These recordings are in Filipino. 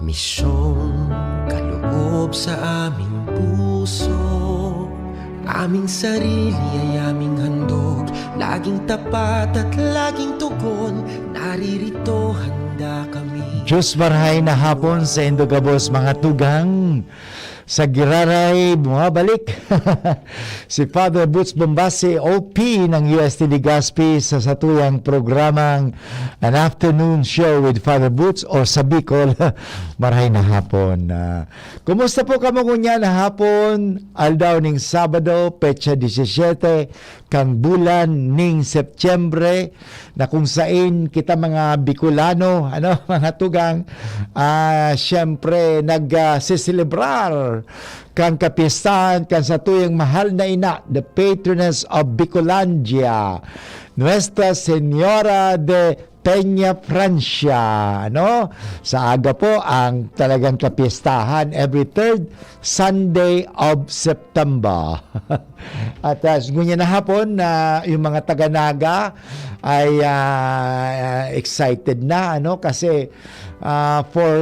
Misyong kaloob sa aming puso, aming sarili ay aming handog, laging tapat at laging tugon, naririto handa kami. Diyos marhay na hapon sa Indogabos mga tugang. Sa Giraray, bumabalik si Father Boots Bombasi, OP ng UST Legazpi sa satuyang programang An Afternoon Show with Father Boots o sa Bicol, marhay na hapon. Kumusta po kamo kunya na hapon? Aldaw ning Sabado, petsa 17, kang bulan ning Setyembre, na kung saan kita mga Bicolano, mga tugang, syempre nag-siselebrar kang kapistahan kan sa tuyang mahal na ina, the patroness of Bicolandia, Nuestra Señora de Peña Francia, sa aga po ang talagang kapistahan every third Sunday of September. At ngunya na hapon na yung mga taga-Naga ay excited na, kasi for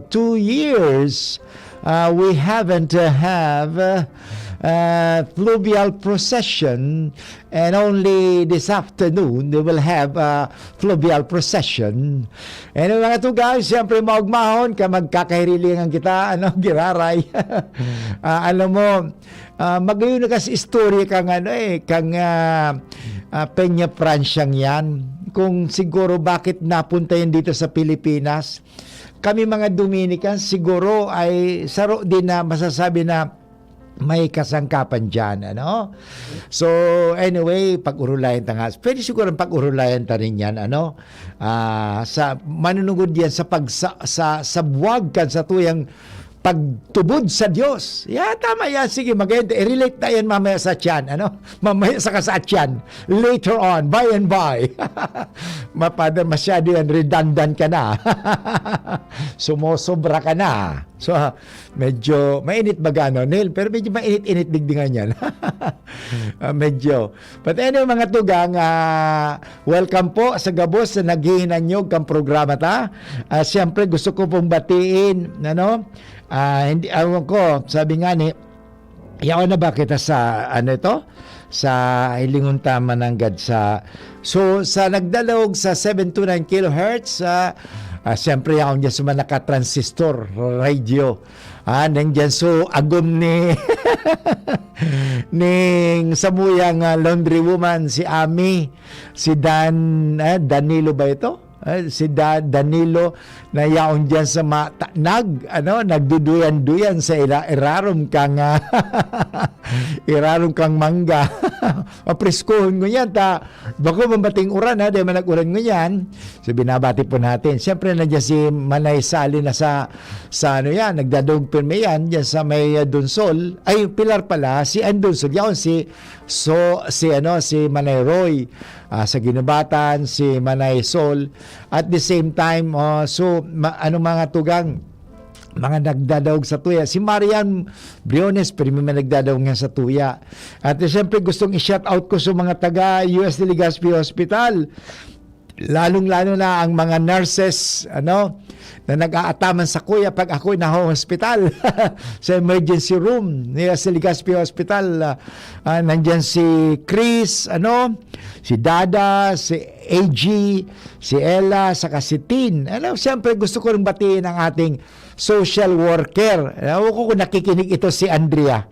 2 years we haven't have fluvial procession, and only this afternoon they will have fluvial procession. And mga tugang, siyempre maugmahon ka, magkakahirilingan kita, Giraray. Alam mo, magayon na kasi istorya kang Peña Franciang yan, kung siguro bakit napunta yan dito sa Pilipinas. Kami mga Dominican siguro ay saro din na masasabi na may kasangkapan dyan, So, anyway, pag-urulayan tangas. Pwede siguro pag-urulayan ta rin yan, sa manunugod yan sa buwag kan sa tuyang pagtubod sa Diyos. Tama yan. Sige, relate na yan mamaya sa tiyan, Mamaya sa kasatyan. Later on, by and by. Mapada masyado yan, redundant ka na. Sumosobra ka na. So, medyo mainit ba gano'n, Neil? Pero medyo mainit-init digdingan yan. Medyo. But anyway, mga tugang, welcome po sa Gabos na naghihinanyog kang programa ta. Siyempre, gusto ko pong batiin, hindi, awan ko, sabi nga ni, yaw na ba kita sa, sa Hilingon Tama ng GADSA. So, sa nagdalawag sa 729 kHz, siyempre yaw niya sa naka-transistor radio. Nandyan so agom ni ning samuyang laundry woman, si Ami, si Danilo ba ito? Si Danilo na yaon dyan sa nagduduyan-duyan sa irarom kang irarom kang mangga. Mapreskohon ko yan bako mambating uran di man nag-uran ko yan. So binabati po natin. Siyempre nandiyan si Manay Sali na sa nagdadog pirme yan dyan sa may Dunsol. Ay Pilar pala, si Dunsol yaon si Manay Roy, sa Ginubatan si Manay Sol. At the same time, mga tugang, mga nagdadawag sa tuya. Si Marian Briones, pero may nagdadawag nga sa tuya. At siyempre, gustong i-shout out ko sa mga taga UST Legazpi Hospital. Lalong-lalo na ang mga nurses, na nag-aataman sa kuya pag ako'y na-hospital sa emergency room ni UST Legazpi Hospital. Nandyan si Chris, si Dada, si AG, si Ella, saka si Tin. Siyempre gusto ko rin batiin ang ating social worker. Ako kung nakikinig ito si Andrea.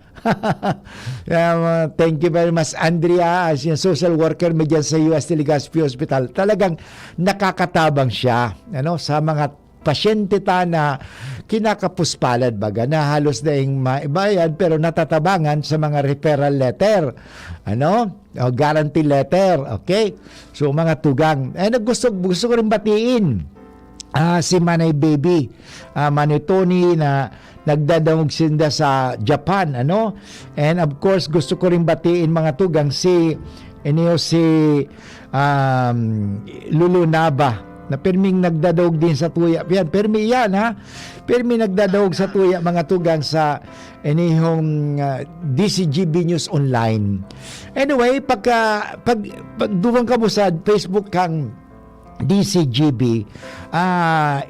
Thank you very much, Andrea, as yung social worker mo dyan sa UST Legazpi Hospital. Talagang nakakatabang siya sa mga pasyente na kinakapuspalad baga na halos na yung maibayad pero natatabangan sa mga referral letter, o guarantee letter. Okay, so mga tugang, gusto ko rin batiin si Manay Baby, Manay Tony na nagdadawag sinda sa Japan, and of course gusto ko rin batiin mga tugang si Lulu Naba na perming nagdadawag din sa tuya. Permi yan, Permi nagdadawag sa tuya mga tugang sa inihong DCGB News Online. Anyway, pag duwang ka mo sa Facebook kang DCGB,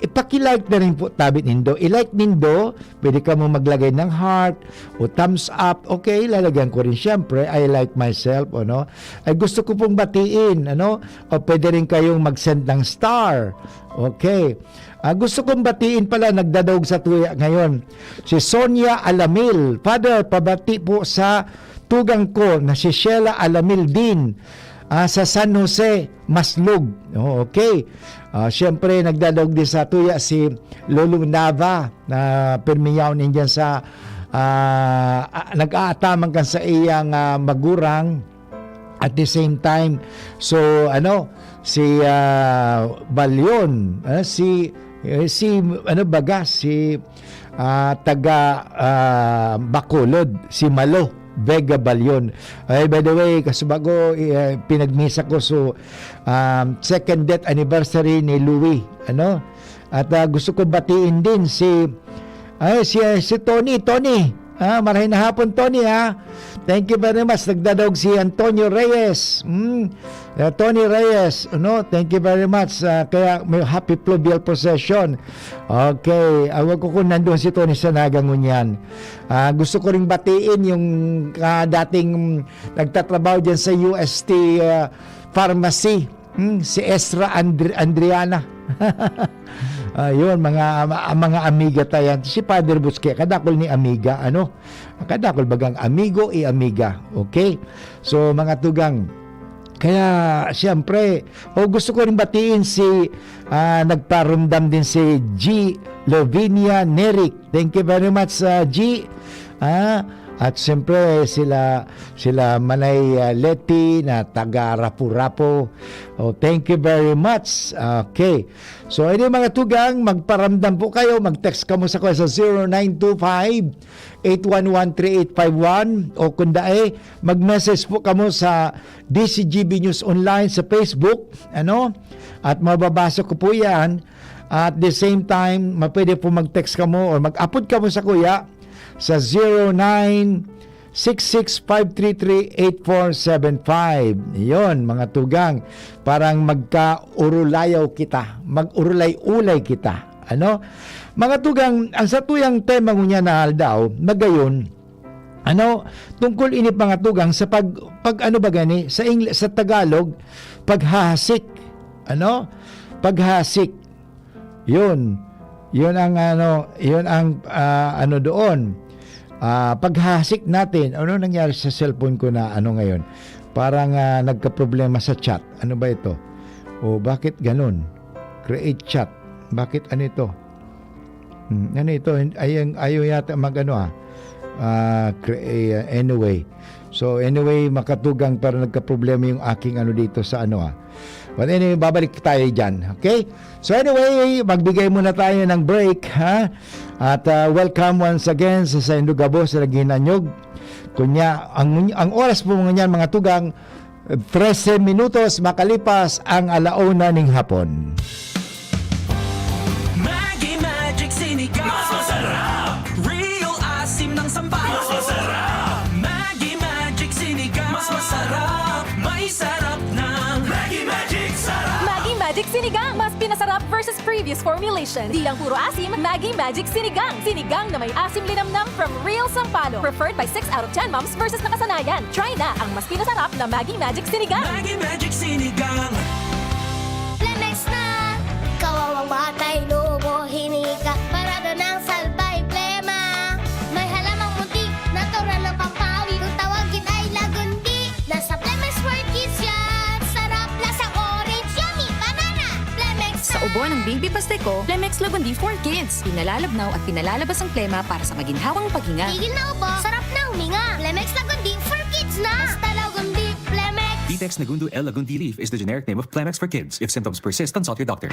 ipakilike na rin po tabit nindo. I-like nindo, pwede ka mo maglagay ng heart o thumbs up. Okay, lalagyan ko rin syempre, I like myself, ano. Ay gusto ko pong batiin, ano. O pwede rin kayong mag-send ng star. Okay. Gusto kong batiin pala, nagdadaog sa tuya ngayon. Si Sonia Alamil. Father, pabati po sa tugang ko na si Sheila Alamil din. Sa San Jose, Maslog. Oh, okay. Siyempre, nagdadog din sa tuya si Lolo Nava na permiyaw nindiyan sa nag-aataman kan sa iyang magurang at the same time. So, si Balyon, si taga Bacolod, si Malo Vega Balyon. Ay, by the way, kasubago pinagmisa ko second death anniversary ni Louie, at gusto ko batiin din si Tony. Marahin na hapon, Tony, ha. Thank you very much. Nagdadog si Antonio Reyes. Tony Reyes, thank you very much. Kaya may happy pluvial procession. Okay, awag ko kung nandun si Tony sa Nagangunyan. Gusto ko ring batiin yung dating nagtatrabaho dyan sa UST Pharmacy, si Esra Andriana. Yun, mga amiga tayo. Si Father Buske, kadakol ni amiga, kadakol bagang amigo amiga. Okay? So, mga tugang, kaya siyempre, gusto ko rin batiin si nagparumdam din si G. Lovinia Nerik. Thank you very much, G. At siyempre sila Manay Leti na taga Rapu-Rapu. Thank you very much. Okay. So ini mga tugang, magparamdam po kayo, mag-text ka mo sa ko sa 0925-811-3851 o kunda mag-message po kamo sa DCGB News Online sa Facebook, at mababasa ko po yan. At the same time, pwede po mag-text ka mo or mag-upload ka mo sa kuya sa 0966-533-8475. Yun, mga tugang. Parang magka-urulayaw kita. Mag-urulay-ulay kita. Mga tugang, ang sa tuyang tema ngunya na daw, magayon, tungkol inip mga tugang sa pag sa Tagalog, paghahasik. Paghasik. Yun ang doon. Paghasik natin, nangyari sa cellphone ko na ngayon? Parang nagka-problema sa chat. Ano ba ito? Bakit ganun? Create chat. Bakit ito? Ito? Ayaw yata anyway. So anyway, makatugang para nagka-problema yung aking dito sa But anyway, babalik tayo dyan. Okay? So anyway, magbigay muna tayo ng break, ha? At welcome once again sa Sendo Gabo sa Ginanyog. Kunya, ang oras po mga tugang, 13 minutos makalipas ang alauna ng hapon. Maggi Magic Sinigang, mas masarap. Real asim ng sambal, mas masarap. Maggi Magic Sinigang, mas masarap. May sarap ng Maggi Magic sarap. Maggi Magic Sinigang, mas pinasarap versus previous formulation. Di lang puro asim, Maggi Magic Sinigang. Sinigang na may asim linamnam from Real Sampalo. Preferred by 6 out of 10 moms versus nakasanayan. Try na ang mas pinasarap na Maggi Magic Sinigang. Maggi Magic Sinigang. Lemex na! Kawawang batay, lobo, hinika. Parada ng salbay, plema. May halamang munti, natural ng pampawi. Kung tawagin ay lagundi. Nasa Plemex for Kids yan. Sarap, lasang orange, yummy, banana. Plemex na! Sa ubo ng Baby Pasteco, Plemex Lagundi for Kids. Pinalalabnaw at pinalalabas ang plema para sa maginhawang paghinga. Tigil na ubo, sarap na huminga. Plemex lagundi for kids na. Basta lagundi, Plemex. Vitex Nagundu L. Lagundi Leaf is the generic name of Plemex for kids. If symptoms persist, consult your doctor.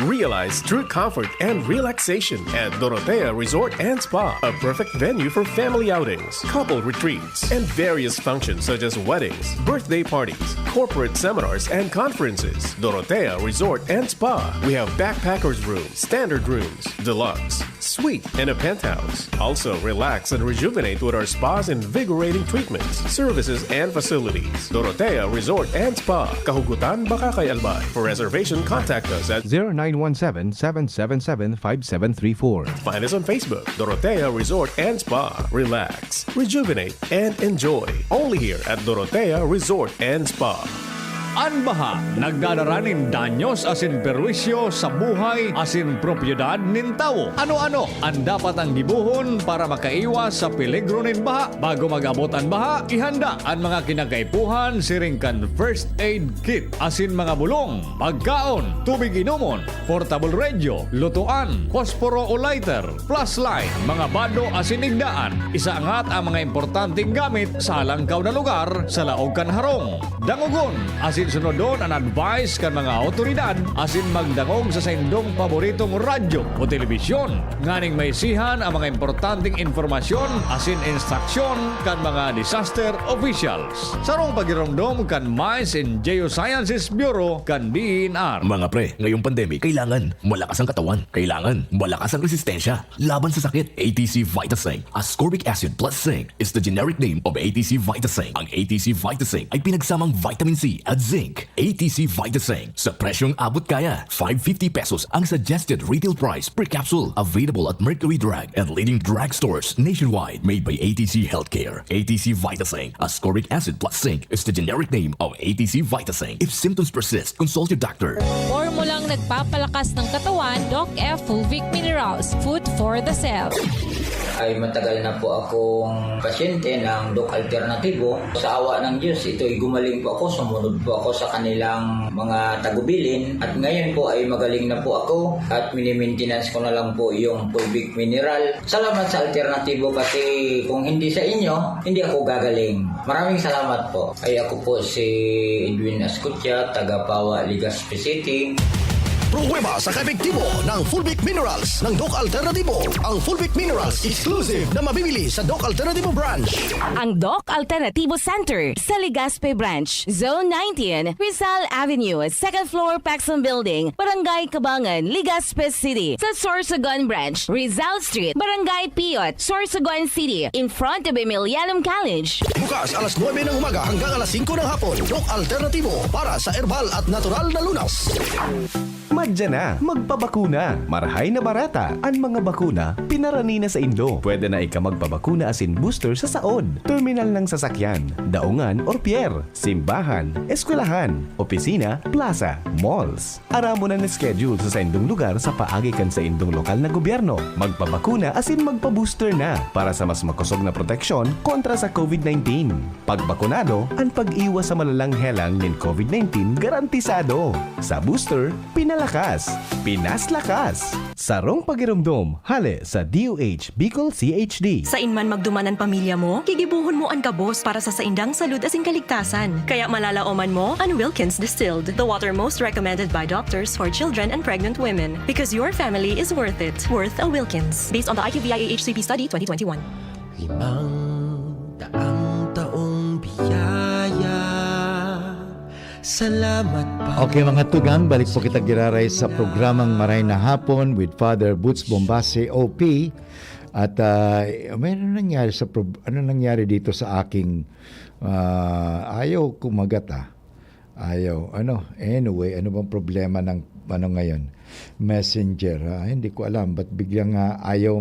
Realize true comfort and relaxation at Dorotea Resort and Spa, a perfect venue for family outings, couple retreats, and various functions such as weddings, birthday parties, corporate seminars, and conferences. Dorotea Resort and Spa. We have backpackers rooms, standard rooms, deluxe, suite, and a penthouse. Also, relax and rejuvenate with our spas and invigorating treatments, services, and facilities. Dorotea Resort and Spa, Kahugutan, Bakakay, Albay. For reservation, contact us at 0917-777-5734. Find us on Facebook, Dorotea Resort and Spa. Relax, rejuvenate, and enjoy. Only here at Dorotea Resort and Spa. Anbaha, nagdadaranin danyos asin perwisyo sa buhay asin propiedad nin tao. Ano-ano ang dapat ang gibuhon para makaiwas sa peligro nin baha? Bago mag-abot ang baha, ihanda ang mga kinagaipuhan siring kan first aid kit asin mga bulong, pagkaon, tubig inumon, portable radio, lutuan, posporo o lighter, flashlight, mga bado asin igdaan. Isaangat ang mga importanteng gamit sa langkaw na lugar sa laog kan harong. Dangugon asin sunodon ang advice kan mga otoridad asin magdangog sa indong paboritong radyo o telebisyon. Nganing may sihan ang mga importanteng informasyon asin instruksyon kan mga disaster officials. Sarong pagiromdom kan Mines and Geosciences Bureau kan DNR. Mga pre, ngayong pandemic, kailangan malakas ang katawan. Kailangan malakas ang resistensya laban sa sakit. ATC Vitasync, ascorbic acid plus zinc is the generic name of ATC Vitasync. Ang ATC Vitasync ay pinagsamang vitamin C at zinc. ATC Vitasync, sa presyong abot kaya. 550 pesos ang suggested retail price per capsule. Available at Mercury Drug and leading drugstores nationwide. Made by ATC Healthcare. ATC Vitasync, ascorbic acid plus zinc is the generic name of ATC Vitasync. If symptoms persist, consult your doctor. Formulang nagpapalakas ng katawan, Doc F Fulvic Minerals, food for the cells. Ay matagal na po akong pasyente ng Doc Alternativo. Sa awa ng Diyos, ito'y gumaling po ako, sumunod po ako sa kanilang mga tagubilin. At ngayon po ay magaling na po ako at mini-maintenance ko na lang po yung Fulvic Mineral. Salamat sa Alternativo kasi kung hindi sa inyo, hindi ako gagaling. Maraming salamat po. Ay ako po si Edwin Ascutya, taga Pawa, Legazpi City. Pruweba sa kaepektibo ng Fulvic Minerals ng Doc Alternativo. Ang Fulvic Minerals exclusive na mabibili sa Doc Alternativo branch. Ang Doc Alternativo Center sa Legazpi Branch, Zone 19, Rizal Avenue, 2nd floor, Paxson Building, Barangay Cabangan, Legazpi City. Sa Sorsogon Branch, Rizal Street, Barangay Piot, Sorsogon City, in front of Emilianum College. Bukas alas 9 ng umaga hanggang alas 5 ng hapon. Doc Alternativo para sa herbal at natural na lunas. Madya na, magpabakuna. Marahay na barata. Ang mga bakuna, pinarani na sa Indo. Pwede na ika magpabakuna asin booster sa saod. Terminal ng sasakyan, daungan or pier, simbahan, eskwelahan, opisina, plaza, malls. Aramo na schedule sa indong lugar sa paagikan sa indong lokal na gobyerno. Magpabakuna asin magpabooster na para sa mas makusog na proteksyon kontra sa COVID-19. Pagbakunado, ang pag-iwas sa malalang helang ng COVID-19 garantisado. Sa booster, pinalakas, pinaslakas. Sarong pagiramdom, hale sa DOH Bicol CHD. Sa inman magdumanan pamilya mo, gigibuhon mo ang kabos para sa saindang salud asing kaligtasan. Kaya malalaoman mo ang Wilkins Distilled, the water most recommended by doctors for children and pregnant women. Because your family is worth it. Worth a Wilkins. Based on the IQVIA HCP study 2021. 500 taong biyaya. Salamat pa. Okay mga tugang, balik po kita giraray sa programang Maray na Hapon with Father Boots Bombase OP. At may ano nangyari dito sa aking ayaw kumagat Ayaw. Anyway, ano bang problema ng ngayon? Messenger. Hindi ko alam. Ba't biglang ayaw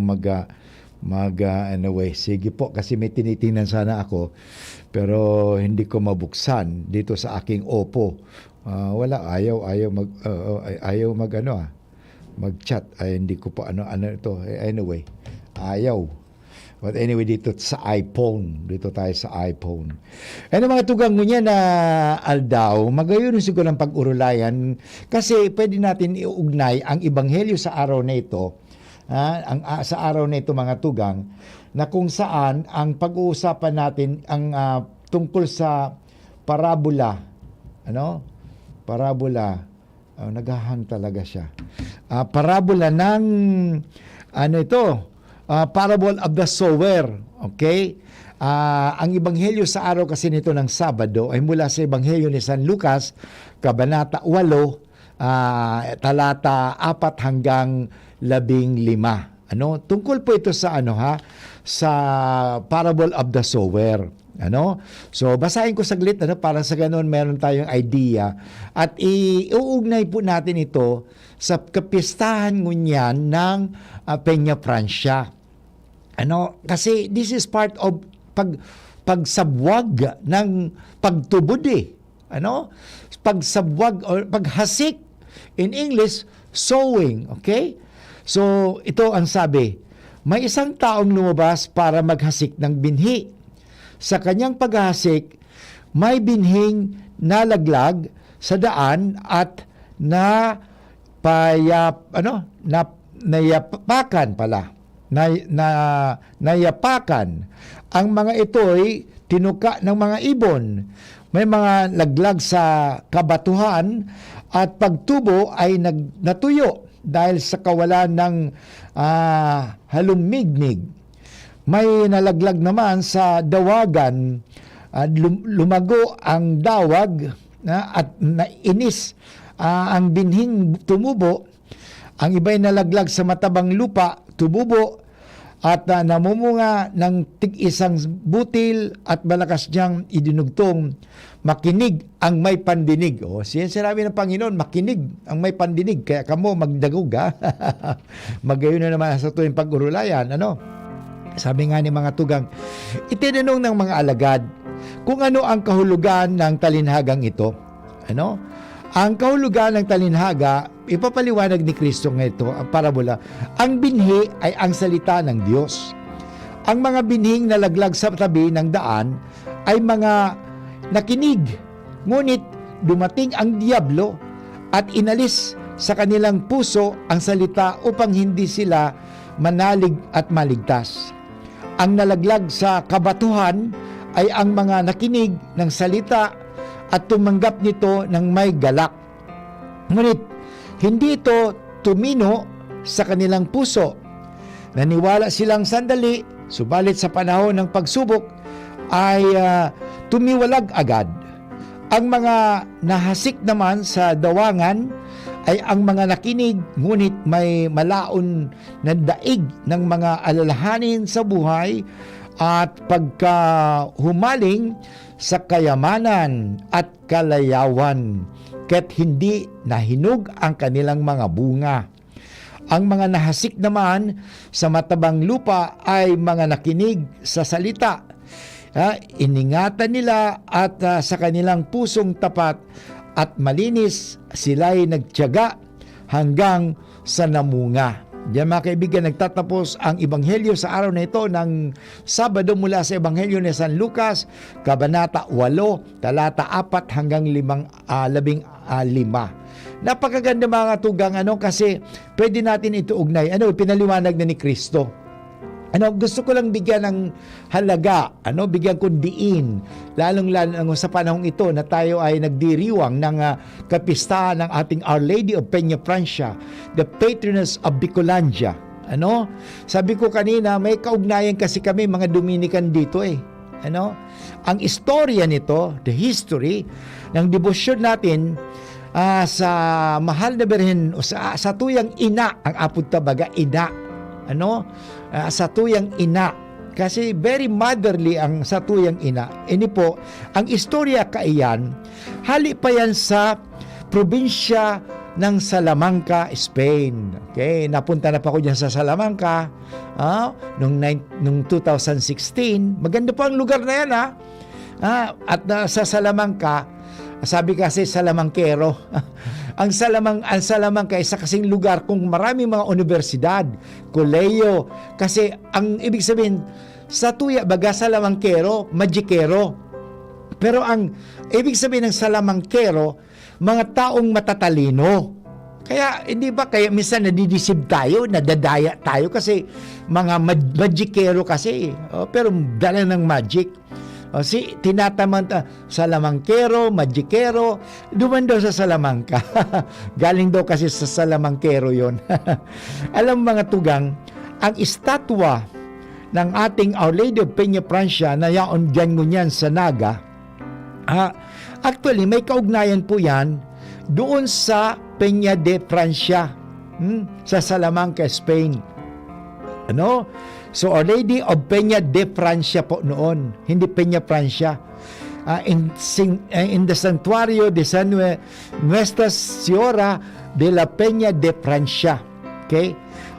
anyway, sige po kasi may tinitingnan sana ako pero hindi ko mabuksan dito sa aking Oppo. Wala, ayaw mag-chat. Hindi ko pa ano ito. Anyway, ayaw. But anyway, dito sa iPhone. Dito tayo sa iPhone. Mga tugang ngunyan na aldaw, magayon siguro ng pag-urulayan kasi pwede natin iugnay ang ebanghelyo sa araw na ito. Sa araw na ito mga tugang na kung saan ang pag-uusapan natin ang tungkol sa parabola naghahang talaga siya, parabola ng parable of the sower. Okay, ang ebanghelyo sa araw kasi nito ng Sabado ay mula sa ebanghelyo ni San Lucas kabanata 8 talata 4 hanggang 15. Ano? Tungkol po ito sa sa parable of the sower. Ano? So basahin ko saglit para sa ganun meron tayong idea at iuugnay po natin ito sa kapistahan ngunyan ng Peña Francia. Ano? Kasi this is part of pagsabwag ng pagtubod Ano? Pagsabwag or paghasik, in English sowing, okay? So ito ang sabi, may isang taong lumabas para maghasik ng binhi. Sa kanyang paghasik, may binhing nalaglag sa daan at nayapakan. Ang mga ito'y tinuka ng mga ibon. May mga laglag sa kabatuhan at pagtubo ay natuyo dahil sa kawalan ng halumignig. May nalaglag naman sa dawagan, lumago ang dawag at nainis ang binhing tumubo. Ang iba'y nalaglag sa matabang lupa, tububo at namumunga ng tig-isang butil at malakas niyang idinugtong. Makinig ang may pandinig. Siyan sinabi ng Panginoon, makinig ang may pandinig. Kaya kamo magdagog Magayon na naman sa tuwing pag-urulayan. Sabi nga ni mga tugang, itinanong ng mga alagad kung ano ang kahulugan ng talinhagang ito. Ang kahulugan ng talinhaga, ipapaliwanag ni Kristo ng ito, ang parabola. Ang binhi ay ang salita ng Diyos. Ang mga binhing nalaglag sa tabi ng daan ay mga nakinig. Ngunit dumating ang diablo at inalis sa kanilang puso ang salita upang hindi sila manalig at maligtas. Ang nalaglag sa kabatuhan ay ang mga nakinig ng salita at tumanggap nito ng may galak. Ngunit hindi ito tumino sa kanilang puso. Naniwala silang sandali, subalit sa panahon ng pagsubok ay tumiwalag agad. Ang mga nahasik naman sa dawangan ay ang mga nakinig, ngunit may malaon na daig ng mga alalahanin sa buhay at pagkahumaling sa kayamanan at kalayawan, kaya't hindi nahinog ang kanilang mga bunga. Ang mga nahasik naman sa matabang lupa ay mga nakinig sa salita. Iningatan nila at sa kanilang pusong tapat at malinis sila'y nagtiyaga hanggang sa namunga. Diyan mga kaibigan, nagtatapos ang Ebanghelyo sa araw na ito ng Sabado mula sa Ebanghelyo ni San Lucas, Kabanata 8, talata 4 hanggang 15. Napakaganda mga tugang kasi pwede natin ito ugnay. Pinaliwanag na ni Kristo. Gusto ko lang bigyan ng halaga, bigyan ko diin, lalong-lalo sa panahong ito na tayo ay nagdiriwang ng kapistahan ng ating Our Lady of Peña Francia, the patroness of Bicolandia. Sabi ko kanina, may kaugnayan kasi kami mga Dominican dito Ang istorya nito, the history ng debosyon natin sa mahal na Birhen o sa tuyang ina, ang apod tabaga, ina. Sa tuyang ina. Kasi very motherly ang sa tuyang ina. Ini po, ang istorya kaiyan, hali pa yan sa probinsya ng Salamanca, Spain. Okay, napunta na pa ako dyan sa Salamanca nung 2016. Maganda po ang lugar na yan At sa Salamanca, sabi kasi Salamangkero. Ang Salamanca ay sa kasing lugar kung maraming mga universidad, koleyo. Kasi ang ibig sabihin, sa tuya baga Salamangkero, magikero. Pero ang ibig sabihin ng Salamangkero, mga taong matatalino. Kaya hindi ba, kaya minsan nadidisib tayo, nadadaya tayo kasi mga magikero kasi. Pero dala ng magic. Tinatamanta Salamangkero, magikero, duman daw sa Salamanca. Galing daw kasi sa Salamangkero yon. Alam mga tugang, ang estatwa ng ating Our Lady of Peña Francia na yaon dyan ngunyan sa Naga, actually may kaugnayan po yan doon sa Peña de Francia sa Salamanca, Spain. Ano? So, Our Lady of Peña de Francia po noon, hindi Peña Francia. In the Santuario de San Nuestra Señora de la Peña de Francia. Okay?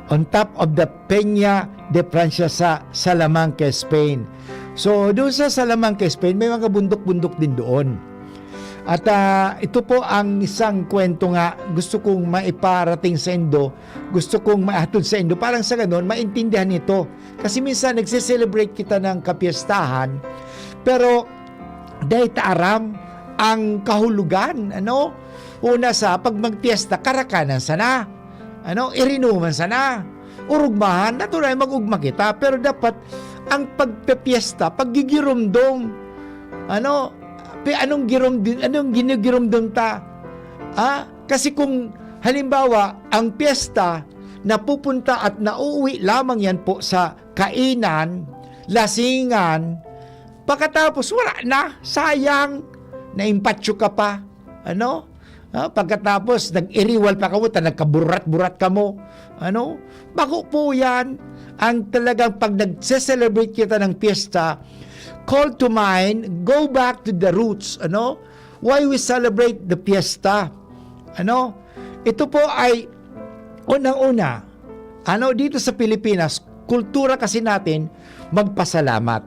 On top of the Peña de Francia sa Salamanca, Spain. So, doon sa Salamanca, Spain, may mga bundok-bundok din doon. At ito po ang isang kwento nga gusto kong maiparating sa Indo, gusto kong maihatod sa Indo, parang sa ganun, maintindihan ito. Kasi minsan nagse-celebrate kita ng kapiyastahan, pero dahil taaram ang kahulugan, ano? Una sa pag magpiesta, karakanan sana, ano? Irinuman sana, urugmahan, natural mag-ugma kita, pero dapat ang pagpiesta, paggigirumdom, ano? Anong ginigirumdom ta? Kasi kung halimbawa ang piyesta napupunta at nauuwi lamang yan po sa kainan, lasingan, pagkatapos wala na, sayang, naimpatyo ka pa, ano? Pagkatapos nag-iriwal pa ka mo, nagkaburat-burat ka mo, ano? Bago po yan, ang talagang pag nag-celebrate kita ng piyesta, call to mind, go back to the roots, ano? Why we celebrate the fiesta? Ano? Ito po ay unang-una, ano, dito sa Pilipinas, kultura kasi natin magpasalamat.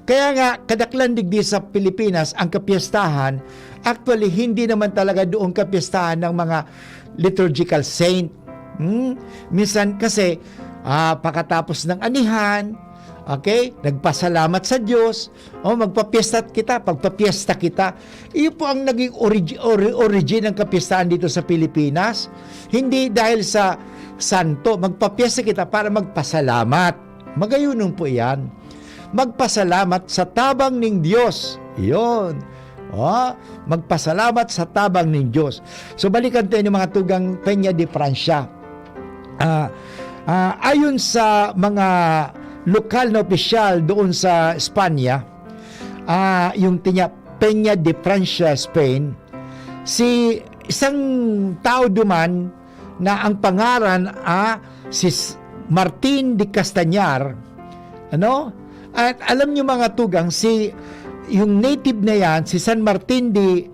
Kaya nga, kadaklan digdi sa Pilipinas, ang kapiestahan, actually, hindi naman talaga doon kapiestahan ng mga liturgical saint. Minsan kasi, pagkatapos ng anihan, okay? Nagpasalamat sa Diyos. Magpapiesta kita, pagpapiesta kita. Iyon po ang naging origin ng kapiestahan dito sa Pilipinas. Hindi dahil sa santo. Magpapiesta kita para magpasalamat. Magayunon po yan. Magpasalamat sa tabang ng Diyos. Iyon. Magpasalamat sa tabang ng Diyos. So balikan tayo ng mga tugang Peña de Francia. Ayon sa mga lokal na opisyal doon sa Espanya, yung Peña de Francia, Spain, isang tao duman na ang pangaran si Martin de Castañar, ano? At alam niyo mga tugang, yung native na yan, si San Martin de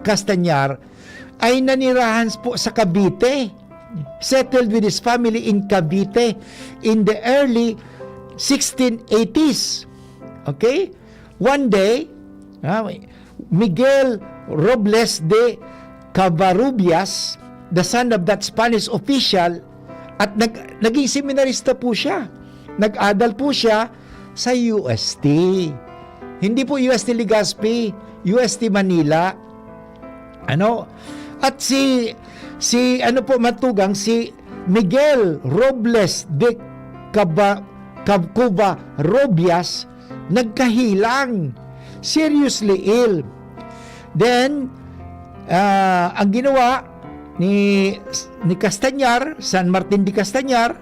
Castañar, ay nanirahan po sa Cavite. Settled with his family in Cavite in the early 1680s. Okay? One day, Miguel Robles de Covarrubias, the son of that Spanish official, at naging seminarista po siya. Nag-adal po siya sa UST. Hindi po UST Legazpi, UST Manila. Ano? At si Miguel Robles de Covarrubias nagkahilang, seriously ill. Then ang ginawa ni Castañar, San Martin de Castañar,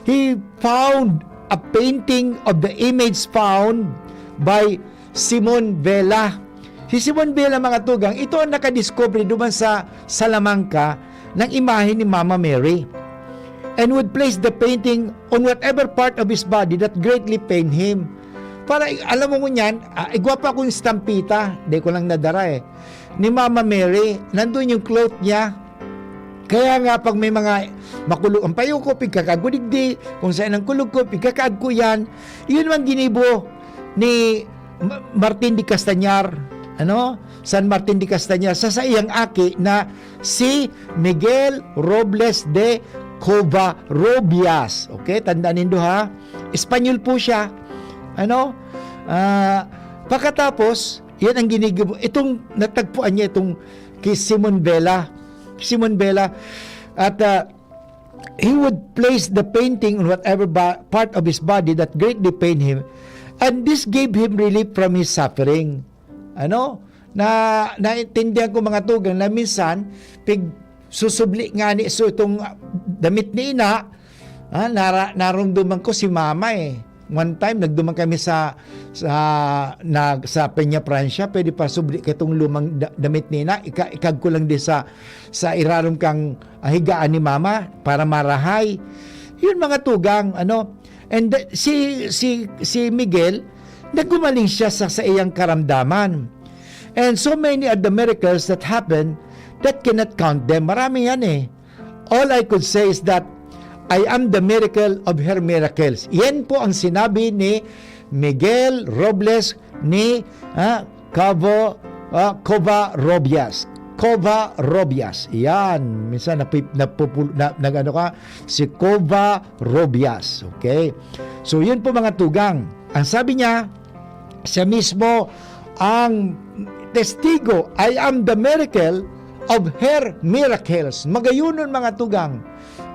he found a painting of the image found by Simon Vela. Si Simon Vela, mga tugang, ito ang nakadiscover duman sa Salamanca ng imahe ni Mama Mary, and would place the painting on whatever part of his body that greatly pained him. Para, alam mo niyan, igwapa akong stampita, di ko lang nadara ni Mama Mary, nandun yung cloth niya. Kaya nga, pag may mga makulog ang payo ko, pigkakagudigdi, kung saan ang kulog ko, pigkakaag ko yan, yun ang ginibo ni Martin de Castañar, San Martin de Castañar, sa iyang aki na si Miguel Robles de Covarrubias. Okay, tandaan nindo ha. Espanyol po siya. Pagkatapos, yan ang ginigibo. Itong natagpuan niya itong kay Simon Vela. At he would place the painting on whatever part of his body that greatly pained him, and this gave him relief from his suffering. Naintindihan ko mga tugang na minsan susubli nga ni itong damit ni ina, narumduman ko si mama One time nagduman kami sa Peña Francia, pwede pa subli katong lumang damit ni ina, ikag ko lang di sa irarom kang higaan ni mama para marahay. Yun mga tugang, ano. And si Miguel, naggumaling siya sa iyang karamdaman. And so many are the miracles that happen that cannot count them. Marami yan eh. All I could say is that I am the miracle of her miracles. Yan po ang sinabi ni Miguel Robles ni Covarrubias. Covarrubias. Yan. Minsan nagano ka si Covarrubias. Okay? So yun po mga tugang. Ang sabi niya, siya mismo ang testigo. I am the miracle of her miracles. Magayunon mga tugang.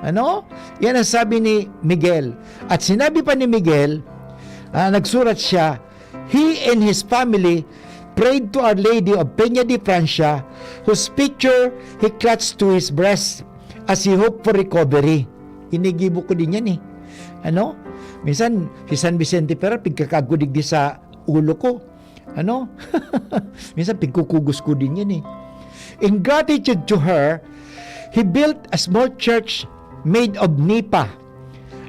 Ano? Yan ang sabi ni Miguel. At sinabi pa ni Miguel, nagsurat siya, he and his family prayed to Our Lady of Peña de Francia, whose picture he clutched to his breast as he hoped for recovery. Inigibo ko din yan eh. Ano? Minsan, si San Vicente Ferrer, pigkakagudig di sa ulo ko. Ano? Minsan, pigkukugos ko din yan eh. In gratitude to her, he built a small church made of nipa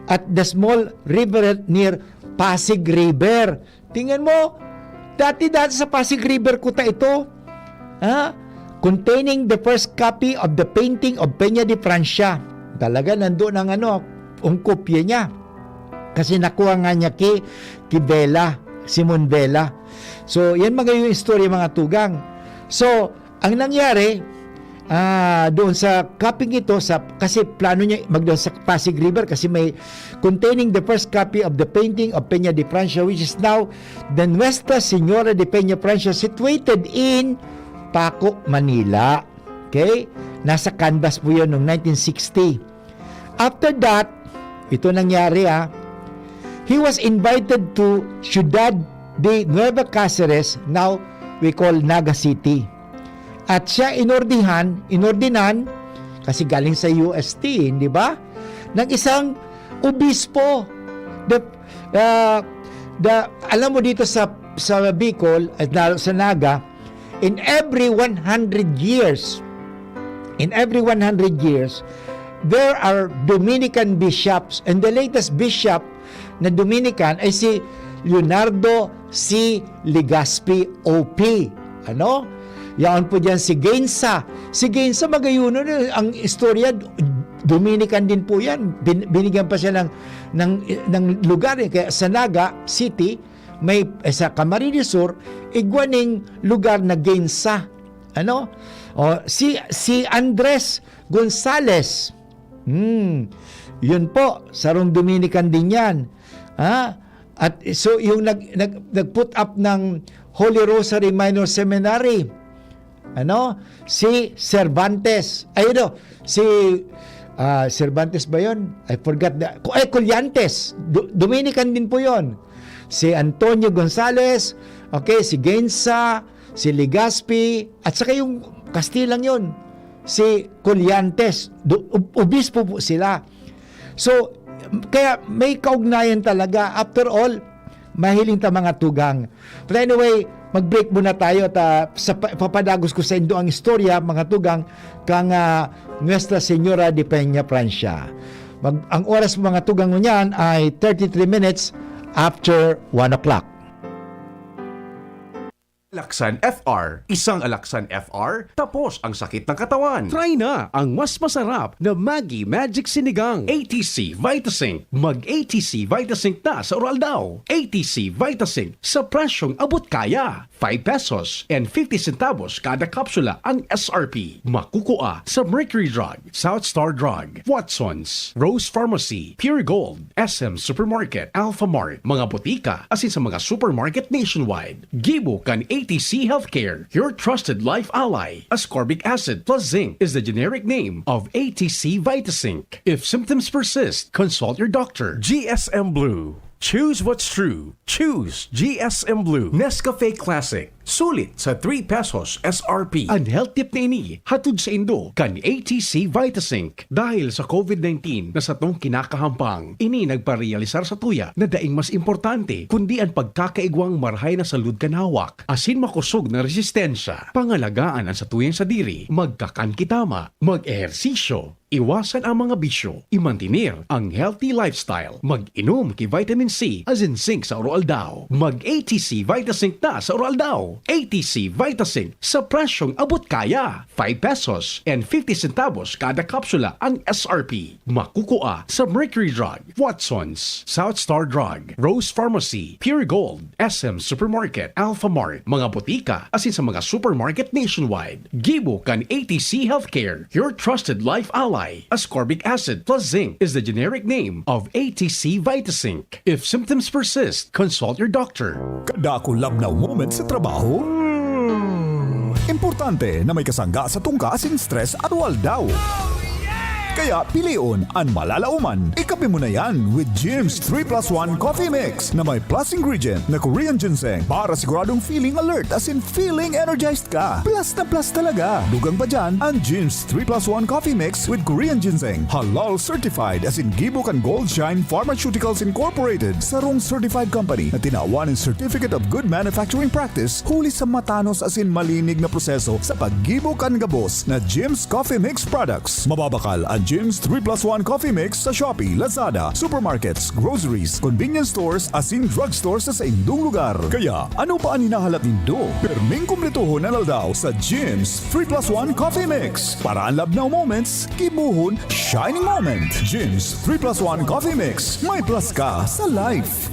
at the small river near Pasig River. Tingnan mo, dati sa Pasig River kuta ito, containing the first copy of the painting of Peña de Francia. Talaga nandoon ang ang kopya niya. Kasi nakuha nga niya kay Vela, Simon Vela. So, yan mga yung istorya mga tugang. So, ang nangyari, doon sa copying ito, kasi plano niya magdoon sa Pasig River kasi may containing the first copy of the painting of Peña de Francia, which is now the Nuestra Señora de Peña Francia, situated in Paco, Manila. Okay? Nasa canvas po yun noong 1960. After that, ito nangyari he was invited to Ciudad de Nueva Cáceres, now we call Naga City. At siya inordinan, kasi galing sa UST, di ba? Ng isang obispo. Alam mo dito sa Bicol, at sa Naga, in every 100 years, there are Dominican bishops, and the latest bishop na Dominican ay si Leonardo C. Legazpi, OP. Ano? Yan po dyan si Gainsa. Si Gainsa magayuno ang istorya, Dominican din po yan. Binigyan pa siya ng lugar. Kaya sa Naga City, may sa Camarines Sur, igwaning lugar na Gainsa. Ano? Si Andres Gonzales. Yun po, sarong Dominican din yan. At so yung nag-put up ng Holy Rosary Minor Seminary, si Cervantes. Cervantes ba yun? I forgot. Collantes. Dominican din po yun. Si Antonio Gonzales, si Gainsa, si Legazpi, at saka yung Kastilang yun, si Collantes. Obispo po sila. So, kaya may kaugnayan talaga. After all, mahiling ta mga tugang. But anyway, mag-break muna tayo at papadagos ko sa indo ang istorya, mga tugang, kang Nuestra Señora de Peña Francia. Ang oras mga tugang mo niyan ay 33 minutes after 1 o'clock. Alaksan FR. Isang Alaksan FR, tapos ang sakit ng katawan. Try na ang mas masarap na Maggi Magic Sinigang. ATC Vitasync. Mag-ATC Vitasync na sa oral daw. ATC Vitasync sa presyong abot kaya. 5 pesos and 50 centavos kada kapsula ang SRP. Makukuha sa Mercury Drug, South Star Drug, Watsons, Rose Pharmacy, Pure Gold, SM Supermarket, Alpha Mart, mga botika, asin sa mga supermarket nationwide. Gibo kan ATC Healthcare, your trusted life ally. Ascorbic acid plus zinc is the generic name of ATC Vitasync. If symptoms persist, consult your doctor. GSM Blue. Choose what's true. Choose GSM Blue. Nescafe Classic. Sulit sa 3 pesos SRP. Ang health tip na ini, hatod sa Indo kan ATC Vitasync. Dahil sa COVID-19 na sa tong kinakahampang, ini nagparealisar sa tuya na daing mas importante kundi ang pagkakaigwang marhay na salud kanawak, asin makusog na resistensya. Pangalagaan ang sa tuyang sa diri, magkakan kitama, mag-ehersisyo, iwasan ang mga bisyo, imantinir ang healthy lifestyle, mag-inom ki vitamin C as in zinc sa Oroaldao, mag-ATC Vitasync na sa Oroaldao. ATC Vitasync sa presyong abot kaya, 5 pesos and 50 centavos kada kapsula ang SRP. Makukuha sa Mercury Drug, Watsons, South Star Drug, Rose Pharmacy, Pure Gold, SM Supermarket, Alpha Mart, mga butika asin sa mga supermarket nationwide. Gibo kan ATC Healthcare, your trusted life ally. Ascorbic acid plus zinc is the generic name of ATC Vitasync. If symptoms persist, consult your doctor. Kada ko labnaw moment sa trabaho? Importante na may kasangga sa tungka asing stress at waldaw. Kaya piliun ang malalauman. Ikape mo na yan with Jim's 3+1 Coffee Mix na may plus ingredient na Korean ginseng para siguradong feeling alert as in feeling energized ka. Plus na plus talaga. Dugang pa dyan ang Jim's 3+1 Coffee Mix with Korean ginseng. Halal certified as in Gibokan Gold Shine Pharmaceuticals Incorporated. Sarong certified company na tinawan ng Certificate of Good Manufacturing Practice huli sa matanos as in malinig na proseso sa paggibokan gabos na Jim's Coffee Mix products. Mababakal ang Jim's 3+1 Coffee Mix sa Shopee, Lazada, supermarkets, groceries, convenience stores, asin drugstores sa indong lugar. Kaya, ano pa ang hinahalat nindo? Perming kumplituhon na daw sa Jim's 3+1 Coffee Mix. Para ang labnaw moments, kibuhon, shining moment. Jim's 3+1 Coffee Mix. May plus ka sa life.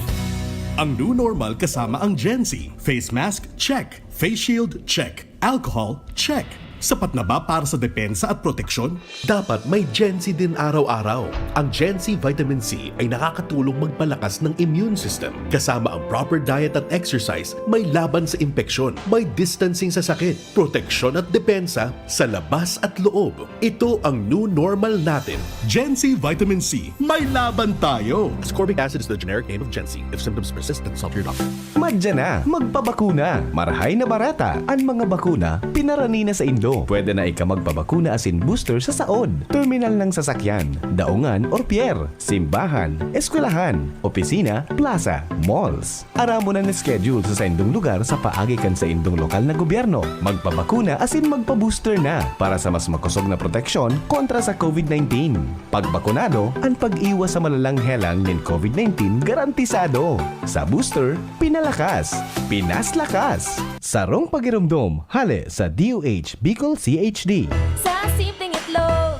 Ang new normal kasama ang Gen Z. Face mask, check. Face shield, check. Alcohol, check. Sapat na ba para sa depensa at proteksyon? Dapat may Gen Z din araw-araw. Ang Gen Z Vitamin C ay nakakatulong magpalakas ng immune system. Kasama ang proper diet at exercise, may laban sa impeksyon, may distancing sa sakit, proteksyon at depensa sa labas at loob. Ito ang new normal natin. Gen Z Vitamin C, may laban tayo! Ascorbic acid is the generic name of Gen Z. If symptoms persist, consult your doctor. Madya na, magpabakuna. Marahay na barata. Ang mga bakuna, pinarani na sa Indo. Pwede na ika magpabakuna asin booster sa saod, terminal ng sasakyan, daungan or pier, simbahan, eskwelahan, opisina, plaza, malls. Aramo na schedule sa indong lugar sa paagi kan sa indong lokal na gobyerno. Magpabakuna asin magpabooster na para sa mas makusog na proteksyon kontra sa COVID-19. Pagbakunado, ang pag-iwas sa malalang helang ng COVID-19 garantisado. Sa booster, pinalakas, pinaslakas. Sarong pagirumdom, hale sa DOH Bicol CHD. Sa simpleng itlog,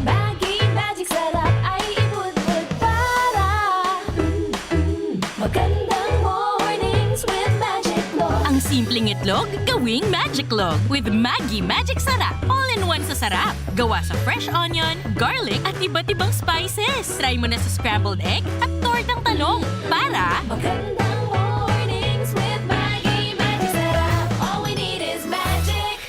Maggi Magic Sarap ay ibudbud para magandang mornings with Magic Log. Ang simpleng itlog, gawing Magic Log with Maggi Magic Sarap. All-in-one sa sarap. Gawa sa fresh onion, garlic at iba't ibang spices. Try mo na sa scrambled egg at tortang talong para magandang mornings with Maggi Magic Sarap. All we need is magic.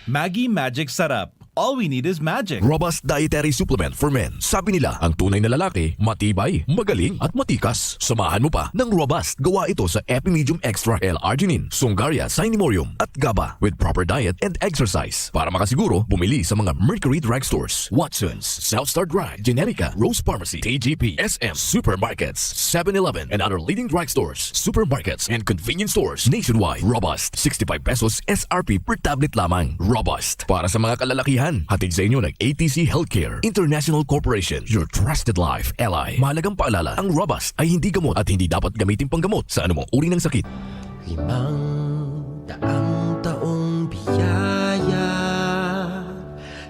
Maggi Magic Sarap. All we need is magic. Robust dietary supplement for men. Sabi nila, ang tunay na lalaki, matibay, magaling at matikas. Samahan mo pa ng Robust. Gawa ito sa Epimedium Extra L-Arginine, Sungaria Cinnamomum at GABA with proper diet and exercise. Para makasiguro, bumili sa mga Mercury Drug Stores, Watsons, South Star Drug, Generica, Rose Pharmacy, TGP, SM, Supermarkets, 7-Eleven, and other leading drug stores, supermarkets, and convenience stores nationwide. Robust, 65 pesos SRP per tablet lamang. Robust, para sa mga kalalakihan. Hatid sa inyo ng ATC Healthcare International Corporation, your trusted life ally. Mahalagang paalala, ang Robust ay hindi gamot at hindi dapat gamitin panggamot sa anumang uri ng sakit. 500 taong biyaya,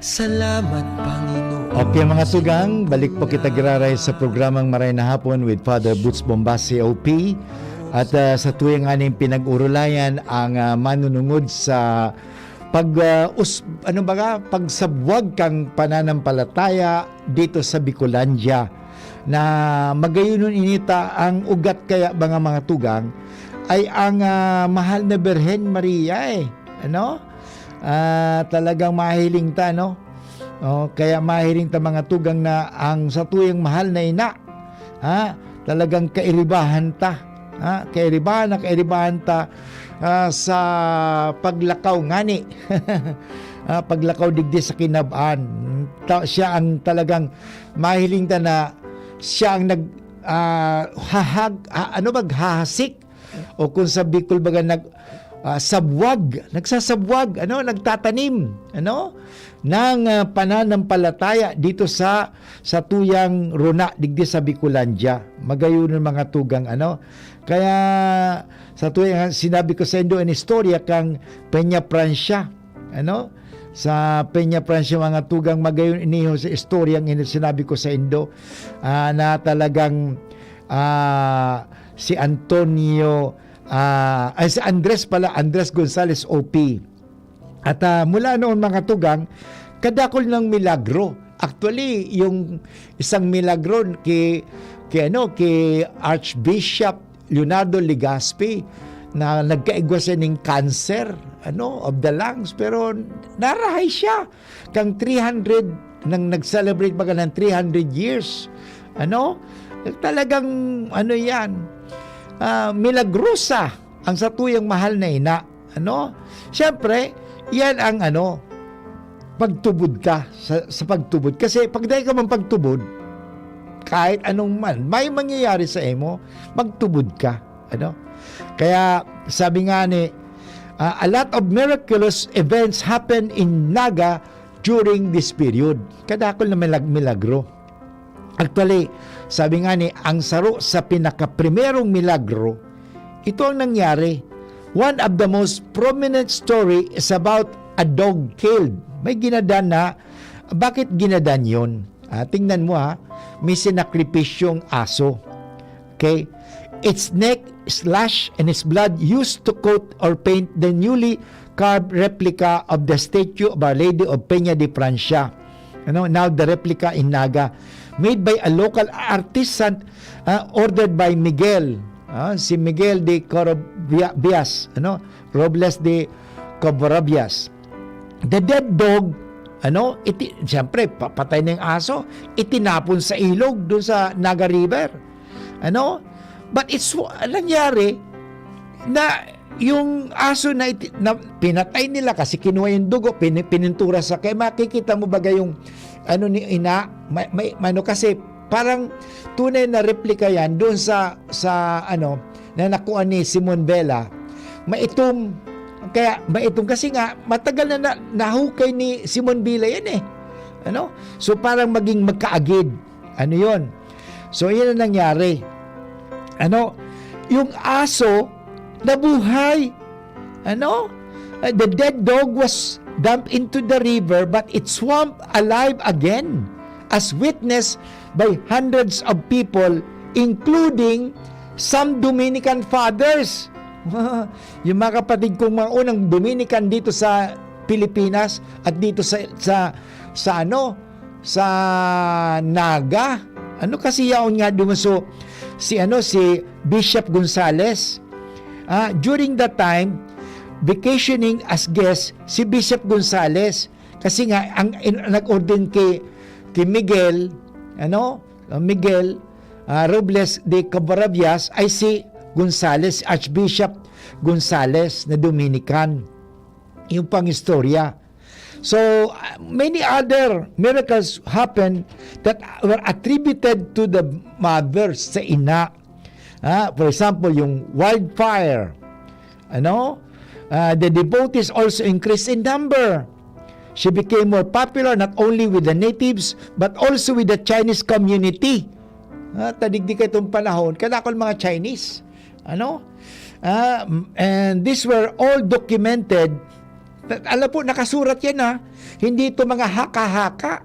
salamat Panginoon. Okay mga sugang, balik po kita giraray sa programang Maray na Hapon with Father Boots Bombasi OP. At sa tuwing aning pinag-urulayan ang manunungod sa pagsabwag kang pananampalataya dito sa Bicolandia na magayunon inita ang ugat kaya mga tugang ay ang mahal na Birhen Maria talagang mahiling ta kaya mahiling ta mga tugang na ang sa tuyang mahal na ina talagang kairibahan ta kairibahan ta sa paglakaw ngani. Paglakaw digdi sa kinabaan. Siya ang talagang mahiling ta na siya ang maghahasik o kung sa Bicol baga nagsasabwag, nagtatanim, ng pananampalataya dito sa tuyang runa digdi sa Bicolandia. Magayon ng mga tugang Kaya sa tuyang sinabi ko sa Indo en istorya kang Peña Francia, sa Peña Francia mga tugang magayon iniho sa istoryang sinabi ko sa Indo na talagang si Antonio si Andres Gonzales OP. At mula noon mga tugang, kadakol ng milagro. Actually, yung isang milagro kay Archbishop Leonardo Legazpi na nagkaigwa siya ng cancer of the lungs, pero narahay siya kang 300 nang nag-celebrate baga ng 300 years. Talagang yan. Milagrosa ang satuyang mahal na ina. Siyempre, yan ang pagtubod ka sa pagtubod. Kasi pag dahil ka man pagtubod, kahit anong man, may mangyayari sa emo, magtubod ka. Kaya sabi nga ni, a lot of miraculous events happen in Naga during this period. Kadakol na milagro. Actually, sabi nga ni, ang saro sa pinakaprimerong milagro, ito ang nangyari. One of the most prominent story is about a dog killed. May ginadan na, bakit ginadan yun? Tingnan mo may sinakripisyong aso. Okay? Its neck slashed and its blood used to coat or paint the newly carved replica of the statue of Our Lady of Peña de Francia. Now the replica in Naga, made by a local artisan ordered by Miguel. Si Miguel de Covarrubias, Robles de Covarrubias. The dead dog, siyempre, patay na yung aso, itinapon sa ilog doon sa Naga River. But it's nangyari na yung aso na pinatay nila kasi kinuha yung dugo, pinintura sa kaya makikita mo baga yung ni ina, kasi parang tunay na replika yan doon sa na nakuha ni Simon Vela. Maitom kasi nga matagal na nahukay ni Simon Vela yan so parang maging magkaagid yon. So yan ang nangyari. Yung aso nabuhay. The dead dog was dumped into the river but it swam alive again, as witnessed by hundreds of people, including some Dominican fathers. Yung mga kapatid kong mga unang Dominican dito sa Pilipinas at dito sa Naga. Kasi yaon nga dumaso si Bishop Gonzales. During that time, vacationing as guest si Bishop Gonzales kasi nga ang nag-ordain kay Miguel Robles de Covarrubias ay si Gonzales, Archbishop Gonzales na Dominican. Yung pang istorya. So many other miracles happened that were attributed to the mother sa ina. For example, yung wildfire. The devotees also increased in number. She became more popular not only with the natives but also with the Chinese community. Tadigdi ka itong panahon, kadakol mga Chinese. And these were all documented. Alam po, nakasurat yan Hindi ito mga haka-haka.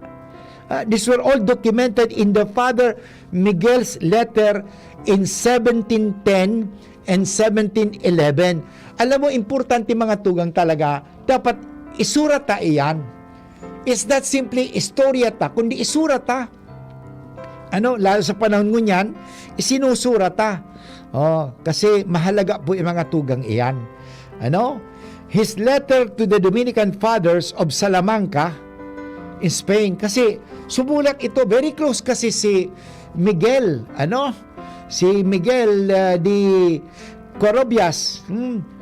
These were all documented in the Father Miguel's letter in 1710 and 1711. Alam mo, importante mga tugang talaga, dapat isurat iyan. It's not simply istorya kundi isurat lalo sa panahon ngunyan, isinusurat kasi mahalaga po yung mga tugang iyan. His letter to the Dominican Fathers of Salamanca in Spain, kasi sumulat ito, very close kasi si Miguel, si Miguel de Covarrubias,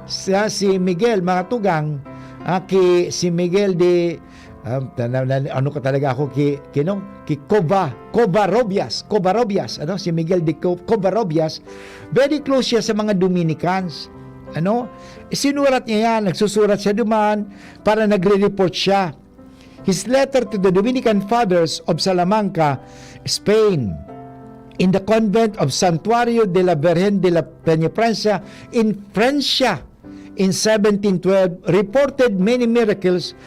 si Miguel, mga tugang, si Miguel de ano ka talaga ako ki Covarrubias, si Miguel de Covarrubias, very close siya sa mga Dominicans. Sinurat niya yan, nagsusurat siya duman para nagre-report siya. His letter to the Dominican Fathers of Salamanca, Spain, in the convent of Santuario de la Virgen de la Penitencia in Francia in 1712 reported many miracles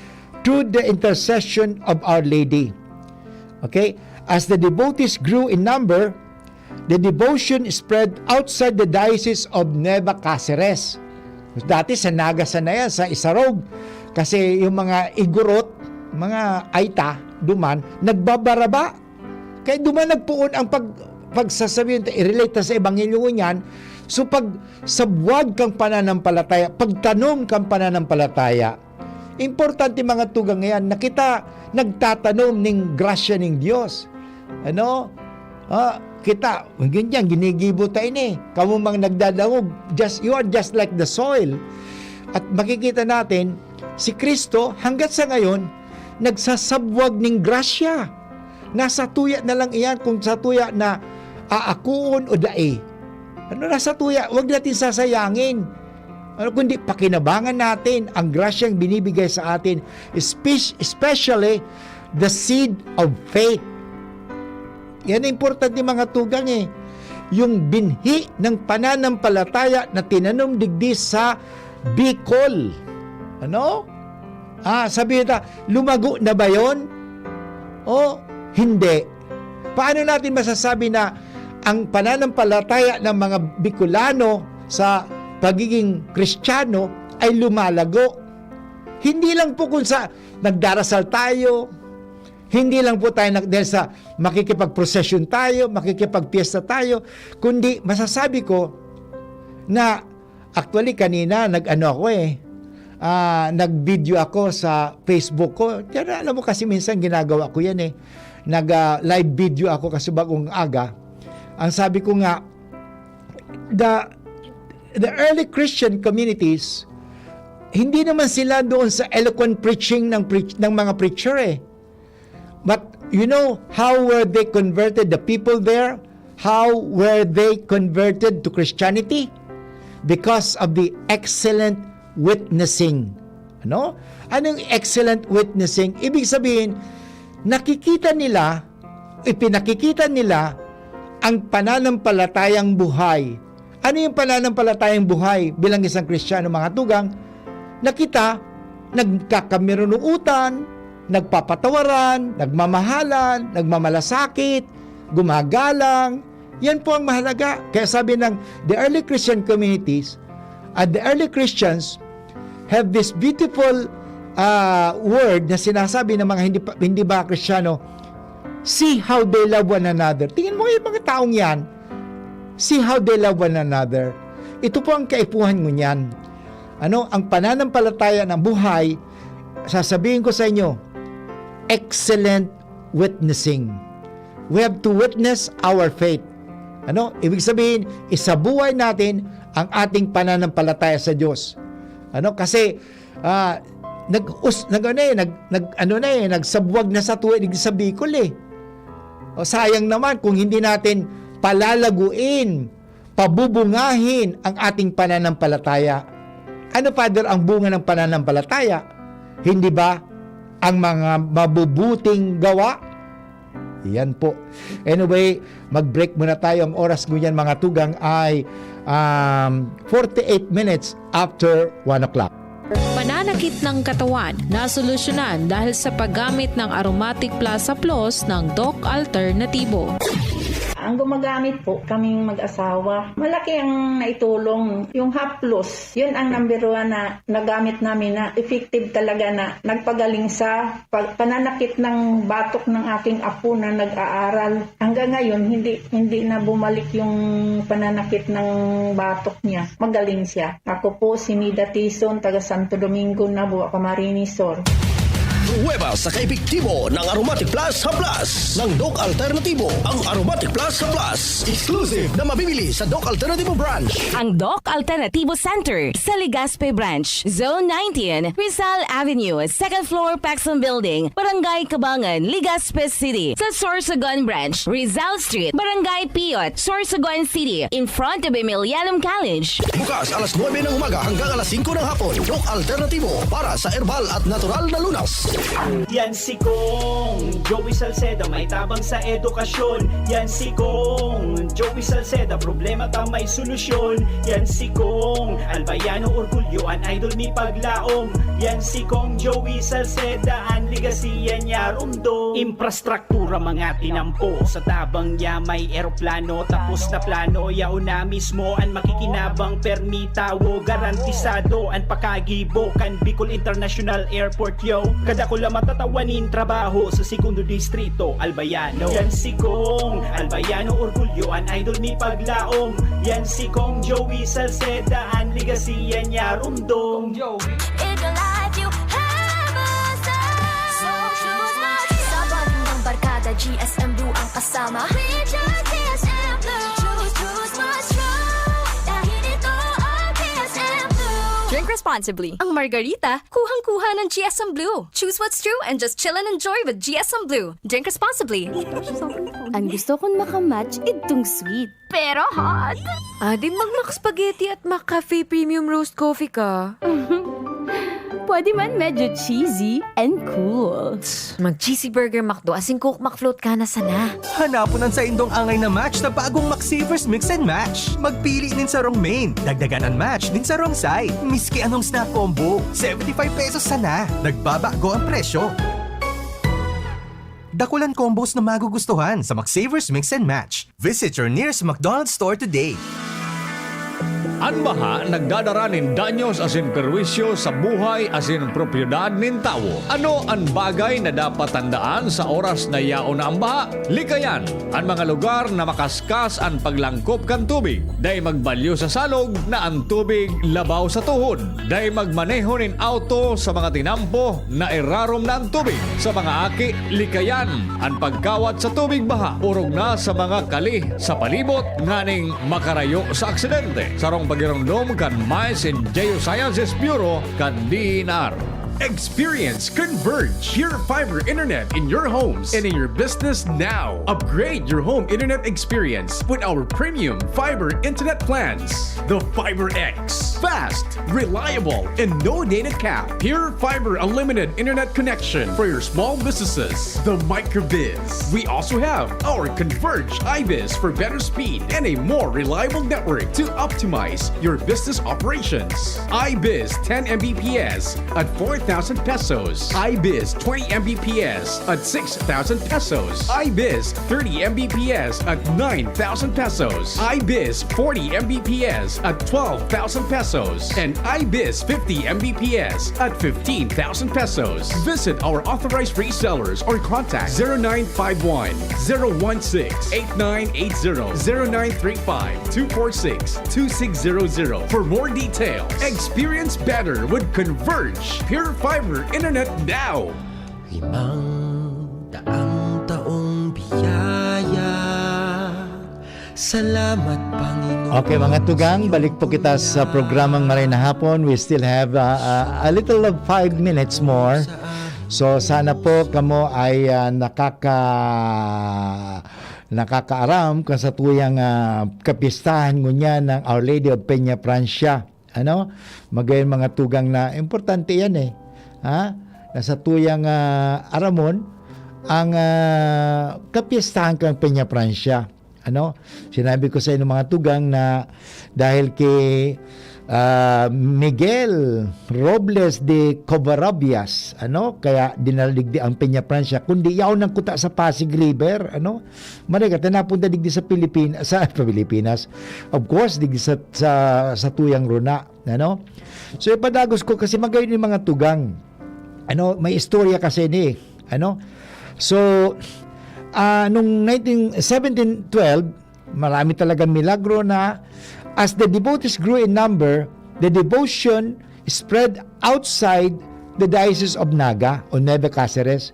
through the intercession of Our Lady. Okay? As the devotees grew in number, the devotion spread outside the diocese of Nueva Cáceres. Dati sa Nagasan na yan, sa Isarog. Kasi yung mga igurot, mga aita, duman, nagbabaraba. Kaya duman nagpuon ang pagsasabihin, i-relate sa ebanghelyo niyan. So pag sabwag kang pananampalataya, pagtanom kang pananampalataya, importante mga tugang ngayon na kita nagtatanom ng grasya ng Diyos. Kita, ganyan, ginigibo tayo ni. Kamu mang nagdadangog, you are just like the soil. At makikita natin, si Kristo hanggat sa ngayon, nagsasabwag ng grasya. Nasa tuya na lang iyan kung sa tuya na aakuon o dae. Nasa tuya, huwag natin sasayangin. Kundi pakinabangan natin ang grasyang binibigay sa atin, especially the seed of faith. Yan ang importante mga tugang yung binhi ng pananampalataya na tinanom digdi sa Bicol. Sabihin na, lumago na ba yun? O hindi? Paano natin masasabi na ang pananampalataya ng mga Bicolano sa pagiging Kristiyano ay lumalago? Hindi lang po kung sa nagdarasal tayo, hindi lang po tayo dahil sa makikipag-procession tayo, makikipag-fiesta tayo, kundi masasabi ko na actually kanina nag-video ako sa Facebook ko. Kaya alam mo kasi minsan ginagawa ko yan nag-live video ako kasi bagong aga. Ang sabi ko nga, the early Christian communities, hindi naman sila doon sa eloquent preaching ng mga preacher But you know how were they converted, the people there? How were they converted to Christianity? Because of the excellent witnessing. Anong excellent witnessing? Ibig sabihin, ipinakikita nila ang pananampalatayang buhay. Ano yung pananampalatayang buhay bilang isang Kristiyano, mga tugang? Na kita nagkakamirunuutan, nagpapatawaran, nagmamahalan, nagmamalasakit, gumagalang. Yan po ang mahalaga. Kaya sabi ng the early Christian communities, the early Christians have this beautiful word na sinasabi ng mga hindi ba Kristiyano, see how they love one another. Tingin mo yung mga taong yan, see how they love one another. Ito po ang kaipuhan mo niyan. Ang pananampalataya ng buhay, sasabihin ko sa inyo, excellent witnessing. We have to witness our faith. Ibig sabihin, isabuhay natin ang ating pananampalataya sa Diyos. Kasi nagsabwag na sa tuwid sa Bicol sayang naman kung hindi natin palalaguin, pabubungahin ang ating pananampalataya. Ano, Father, ang bunga ng pananampalataya? Hindi ba ang mga mabubuting gawa? Yan po. Anyway, mag-break muna tayo. Ang oras ko yan, mga tugang, ay 48 minutes after 1 o'clock. Pananakit ng katawan na solusyonan dahil sa paggamit ng Aromatic Plus Plus ng Doc Alternativo. Ang gumagamit po kaming mag-asawa, malaki ang naitulong. Yung Half Plus, yun ang number 1 na nagamit namin na effective talaga na nagpagaling sa pananakit ng batok ng aking apo na nag-aaral. Hanggang ngayon, hindi na bumalik yung pananakit ng batok niya. Magaling siya. Ako po si Nida Tison, taga Santo Domingo, Nabua, Camarines Sur. Pruweba sa kaepektibo ng Aromatic Plus Haplas ng Doc Alternativo. Ang Aromatic Plus Haplas, exclusive na mabibili sa Doc Alternativo Branch. Ang Doc Alternativo Center sa Legazpi Branch, Zone 19, Rizal Avenue, 2nd floor, Paxson Building, Barangay Kabangan, Legazpi City. Sa Sorsogon Branch, Rizal Street, Barangay Piot, Sorsogon City, in front of Emilianum College. Bukas alas 9 ng umaga hanggang alas 5 ng hapon. Doc Alternativo para sa herbal at natural na lunas. Yan si Kong Joey Salceda, may tabang sa edukasyon. Yan si Kong Joey Salceda, problema ta may solusyon. Yan si Kong Albayano Orgulyo, an idol ni Paglaom. Yan si Kong Joey Salceda, an ligasiya niya rumdo. Infrastruktura mga tinampo, sa tabang niya may eroplano. Tapos na plano, yao na mismo an makikinabang permitawo. Garantisado an pakagibo kan Bicol International Airport yo. Kada ko lang matatawanin trabaho sa segundo distrito Albayano. Yan si Kong Albayano Orgulyo, an idol ni Paglaom. Yan si Kong Joey Salceda, an ligasiya niya rumdo. Kong Joey. Sa bandang barkada, GSM Blue ang kasama. GSM Blue. Choose my strong. Dahil ito ang GSM Blue. Drink responsibly. Ang margarita, kuhang-kuha ng GSM Blue. Choose what's true and just chill and enjoy with GSM Blue. Drink responsibly. Ang gusto kong makamatch itong sweet. Pero hot. Di mag-Mac Spaghetti at Mac Cafe Premium Roast Coffee ka. Pwede man medyo cheesy and cool. Mag-cheesy burger McDo asing Coke McFloat ka na sana. Hanapunan sa indong angay na match na bagong McSavers Mix and Match. Magpili din sa wrong main, dagdagan ang match din sa wrong side. Miski anong snack combo, 75 pesos sana. Nagbabago ang presyo. Dakulan combos na magugustuhan sa McSavers Mix and Match. Visit your nearest McDonald's store today. Ang baha nagdadaranin danyos asin perwisyo sa buhay asin propiedad nin tao. Ano ang bagay na dapat tandaan sa oras na yaon na ang baha? Likayan ang mga lugar na makaskas ang paglangkop kan tubig. Day magbalyo sa salog na ang tubig labaw sa tuhod. Day magmaneho nin auto sa mga tinampo na irarom na ang tubig. Sa mga aki, likayan ang pagkawat sa tubig baha. Urog na sa mga kali sa palibot nganing makarayo sa aksidente. Sarong pagirondom kan Mais and Geosciences Bureau kan DNR. Experience Converge Pure Fiber Internet in your homes and in your business now. Upgrade your home internet experience with our premium fiber internet plans. The Fiber X. Fast, reliable, and no data cap. Pure Fiber Unlimited Internet Connection for your small businesses. The MicroBiz. We also have our Converge iBiz for better speed and a more reliable network to optimize your business operations. iBiz 10 Mbps at 4,000 pesos. iBiz 20 Mbps at 6,000 pesos. iBiz 30 Mbps at 9,000 pesos. iBiz 40 Mbps at 12,000 pesos. And iBiz 50 Mbps at 15,000 pesos. Visit our authorized resellers or contact 0951 016 8980 0935 246 2600 for more details. Experience better with Converge Pure Fiber Internet now. 500 biyaya. Salamat, Panginoon. Okay mga tugang, balik po kita sa programang Maray na Hapon. We still have a little of 5 minutes more. So sana po kamo ay nakakaaram kung sa tuyang kapistahan ngunya ng Our Lady of Peña Francia. Ano? Magayon mga tugang na importante yan eh. Ha? Nasa tuyang aramon ang kapistahan kang Peña Francia. Ano? Sinabi ko sa inyo mga tugang na dahil kay Miguel Robles de Covarrubias, ano, kaya dinaligdi ang Peña Francia kundi yaw ng kuta sa Pasig River, ano, marega napunta digdi sa Pilipinas, of course digdi sa tuyang runa, ano. So ipadagos ko kasi magayon yung mga tugang, ano, may istorya kasi ni, ano. So nung 1712 marami talagang milagro na. As the devotees grew in number, the devotion spread outside the Diocese of Naga o Nueva Cáceres,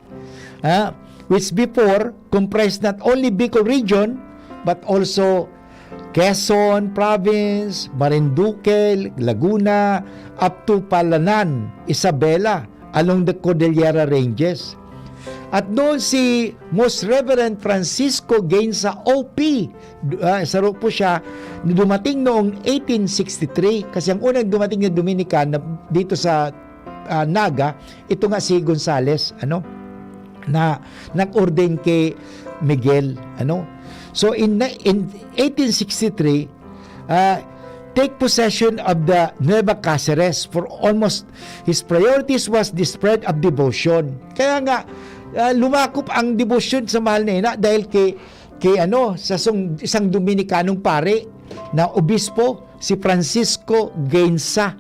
which before comprised not only Bicol region but also Quezon Province, Marinduque, Laguna, up to Palanan, Isabela, along the Cordillera Ranges. At doon si Most Reverend Francisco Gainza OP, saro po siya, dumating noong 1863, kasi ang unang dumating na Dominican dito sa Naga, ito nga si Gonzales, na nag-ordain kay Miguel, So in 1863, take possession of the Nueva Cáceres for almost, his priorities was the spread of devotion. Kaya nga, lumakop ang devotion sa mahal na ina dahil kay sa isang Dominikanong pare na obispo, si Francisco Gainza.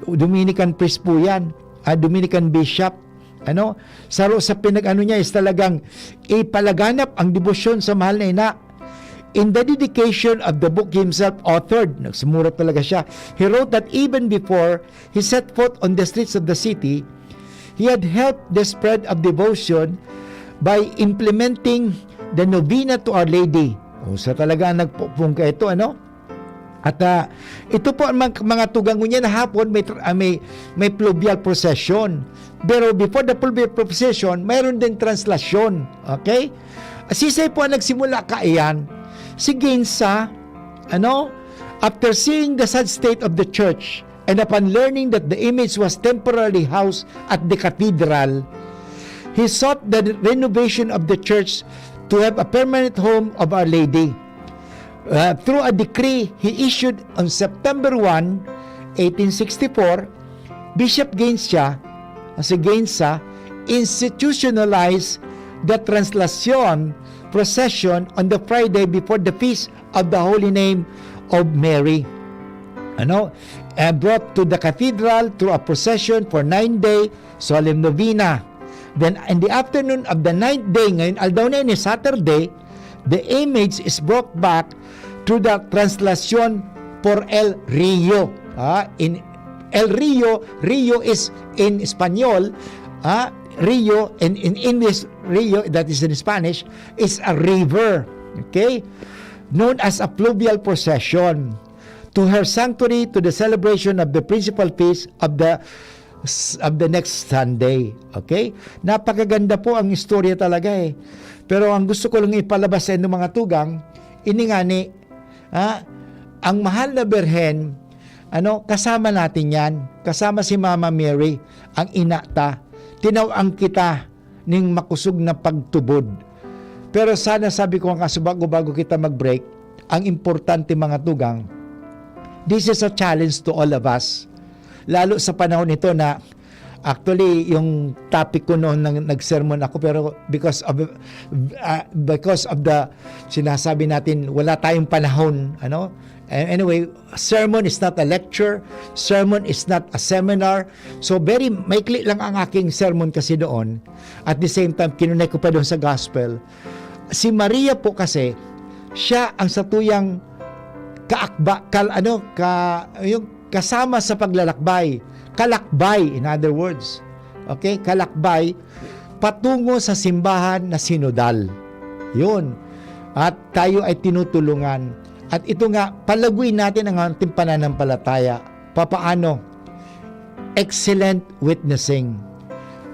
Dominican priest po yan, Dominican bishop. Sa pinag-ano niya is talagang ipalaganap ang devotion sa mahal na ina. In the dedication of the book himself authored, nagsumurat talaga siya, he wrote that even before he set foot on the streets of the city, he had helped the spread of devotion by implementing the novena to Our Lady. Sa talaga nagpupungka ito, At ito po ang mga tugango niya na hapon, may pluvial procession. Pero before the pluvial procession, mayroon din translasyon. Okay? Sisay po ang nagsimula kaiyan. Si Gainza, after seeing the sad state of the church, and upon learning that the image was temporarily housed at the cathedral, he sought the renovation of the church to have a permanent home of Our Lady. Through a decree he issued on September 1, 1864, Bishop Gainza institutionalized the translation procession on the Friday before the feast of the Holy Name of Mary. And brought to the cathedral through a procession for 9-day solemn novena. Then in the afternoon of the 9th day, ngayon aldaw na ni Saturday, the image is brought back through the translation por El Rio. In El Rio, Rio is in Espanyol, Rio, and in English, Rio, that is in Spanish, is a river, okay, known as a pluvial procession to her sanctuary to the celebration of the principal feast of the next Sunday. Okay? Napakaganda po ang istorya talaga eh. Pero ang gusto ko lang ipalabas sa inyo mga tugang, iningani, ang mahal na Birhen, kasama natin yan. Kasama si Mama Mary, ang inata. Tinawang kita ning makusog na pagtubod. Pero sana sabi ko nga bago kita mag-break, ang importante mga tugang, this is a challenge to all of us. Lalo sa panahon ito na actually yung topic ko noon nag-sermon ako pero because of the sinasabi natin wala tayong panahon, Anyway, sermon is not a lecture, sermon is not a seminar. So very maikli lang ang aking sermon kasi doon. At the same time kinunay ko pa doon sa gospel. Si Maria po kasi siya ang satuyang yung kasama sa paglalakbay, kalakbay in other words, okay, kalakbay patungo sa simbahan na sinodal. Yun. At tayo ay tinutulungan. At ito nga, palaguin natin ang ating pananampalataya. Papaano? Excellent witnessing.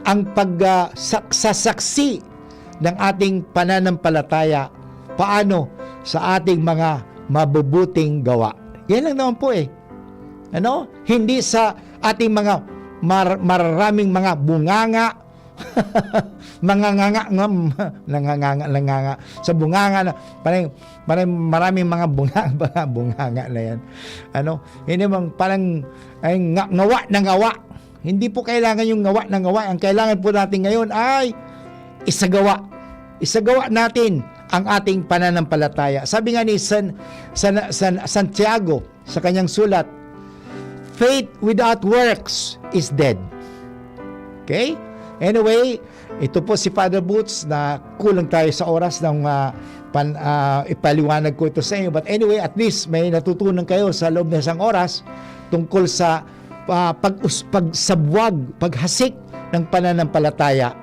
Ang pagsasaksi ng ating pananampalataya. Paano? Sa ating mga mabubuting gawa. Yan lang naman po eh. Hindi sa ating mga mararaming mga bunganga, nanganga sa bunganga na maraming mga bunganga na yan. Hindi mang parang ngawa. Hindi po kailangan yung ngawa. Ang kailangan po natin ngayon ay isagawa natin ang ating pananampalataya. Sabi nga ni Santiago sa kanyang sulat, faith without works is dead. Okay? Anyway, ito po si Father Boots na kulang tayo sa oras ng ipaliwanag ko ito sa inyo. But anyway, at least may natutunan kayo sa loob ng isang oras tungkol sa pagsabwag, paghasik ng pananampalataya.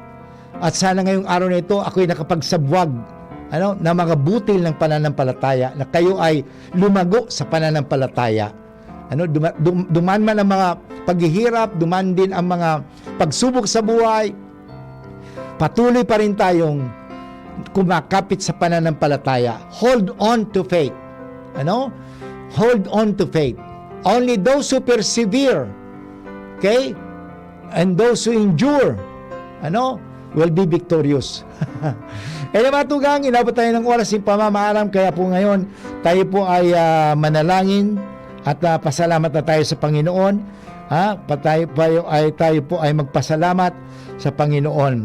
At sana ngayong araw na ito, ako'y nakapagsabwag na mga butil ng pananampalataya, na kayo ay lumago sa pananampalataya. Duman man ang mga paghihirap, duman din ang mga pagsubok sa buhay, patuloy pa rin tayong kumakapit sa pananampalataya. Hold on to faith. Hold on to faith. Only those who persevere, okay, and those who endure, will be victorious. Mga tugang, inabot tayo ng oras ng pamamaalam, kaya po ngayon tayo po ay manalangin at pasalamat na tayo sa Panginoon. Tayo po ay magpasalamat sa Panginoon.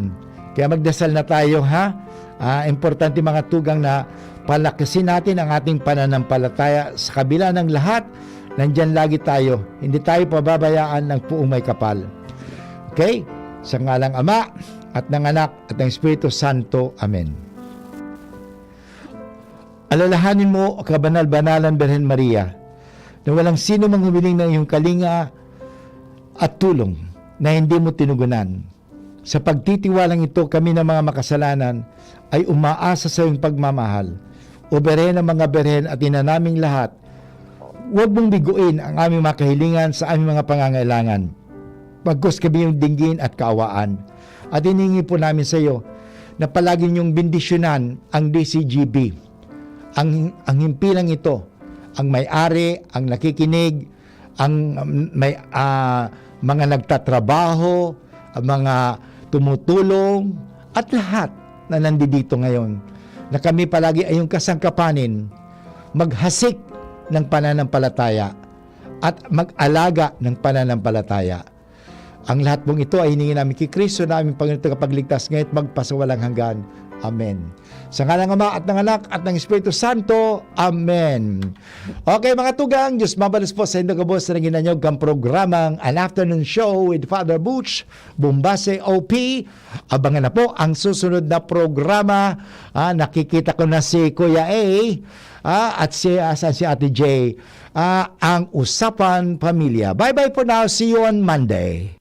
Kaya magdasal na tayo, importante mga tugang na palakasin natin ang ating pananampalataya sa kabila ng lahat. Nandyan lagi tayo. Hindi tayo pababayaan ng puong may kapal. Okay? Sa ngalang Ama at ng Anak at ng Espiritu Santo. Amen. Alalahanin mo, o kabanal-banalan Birhen Maria, na walang sino mang humiling ng iyong kalinga at tulong na hindi mo tinugunan. Sa pagtitiwalang ito, kami ng mga makasalanan ay umaasa sa iyong pagmamahal. O Birhen ng mga Birhen at ina naming lahat, huwag mong biguin ang aming mga kahilingan sa aming mga pangangailangan. Pagkus kami yung dinggin at kaawaan. At hiningi po namin sa iyo na palagi niyong bendisyonan ang DCGB. Ang himpilang ito, ang may-ari, ang nakikinig, ang mga nagtatrabaho, ang mga tumutulong, at lahat na nandito ngayon, na kami palagi ay yung kasangkapanin, maghasik ng pananampalataya at mag-alaga ng pananampalataya. Ang lahat pong ito ay hiningi namin kay Kristo na aming Panginoon tagapagligtas ngayon at magpasawalang hanggan. Amen. Sa ngalang Ama at ng Anak at ng Espiritu Santo. Amen. Okay mga tugang, Diyos mabalas po sa inyong kabos na naging nanyog ang programang An Afternoon Show with Father Butch Bombase OP. Abangan na po ang susunod na programa. Nakikita ko na si Kuya A at si Ate J. Ang Usapan Pamilya. Bye-bye for now. See you on Monday.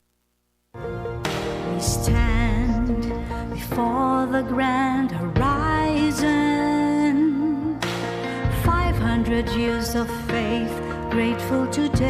We stand before the grand horizon, 500 years of faith, grateful today.